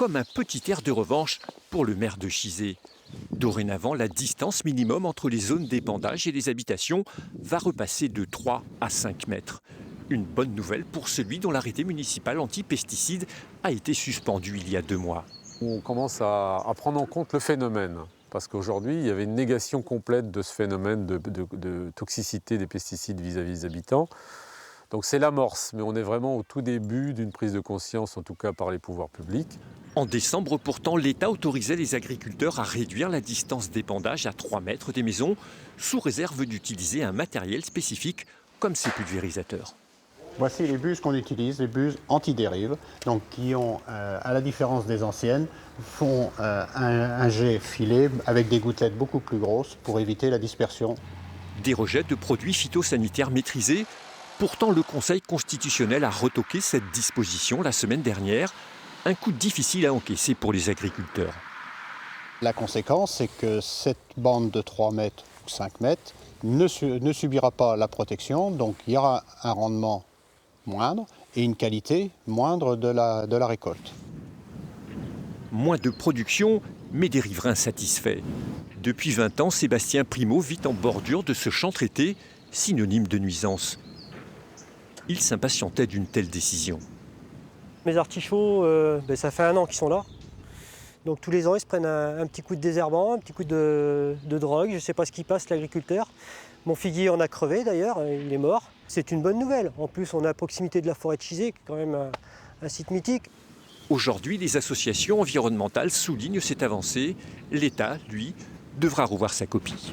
comme un petit air de revanche pour le maire de Chizé. Dorénavant, la distance minimum entre les zones d'épandage et les habitations va repasser de 3 à 5 mètres. Une bonne nouvelle pour celui dont l'arrêté municipal anti-pesticides a été suspendu il y a 2 mois. On commence à prendre en compte le phénomène, parce qu'aujourd'hui, il y avait une négation complète de ce phénomène de toxicité des pesticides vis-à-vis des habitants. Donc c'est l'amorce, mais on est vraiment au tout début d'une prise de conscience, en tout cas par les pouvoirs publics. En décembre, pourtant, l'État autorisait les agriculteurs à réduire la distance d'épandage à 3 mètres des maisons, sous réserve d'utiliser un matériel spécifique comme ces pulvérisateurs. Voici les buses qu'on utilise, les buses anti-dérive, donc qui ont, à la différence des anciennes, font un jet filé avec des gouttelettes beaucoup plus grosses pour éviter la dispersion. Des rejets de produits phytosanitaires maîtrisés. Pourtant, le Conseil constitutionnel a retoqué cette disposition la semaine dernière. Un coup difficile à encaisser pour les agriculteurs. La conséquence, c'est que cette bande de 3 mètres ou 5 mètres ne subira pas la protection, donc il y aura un rendement moindre et une qualité moindre de la récolte. Moins de production, mais des riverains satisfaits. Depuis 20 ans, Sébastien Primo vit en bordure de ce champ traité, synonyme de nuisance. Il s'impatientait d'une telle décision. Mes artichauts, ça fait 1 an qu'ils sont là. Donc tous les ans, ils se prennent un petit coup de désherbant, un petit coup de drogue. Je ne sais pas ce qui passe, l'agriculteur. Mon figuier en a crevé d'ailleurs, il est mort. C'est une bonne nouvelle. En plus, on est à proximité de la forêt de Chizé, qui est quand même un site mythique. Aujourd'hui, les associations environnementales soulignent cette avancée. L'État, lui, devra revoir sa copie.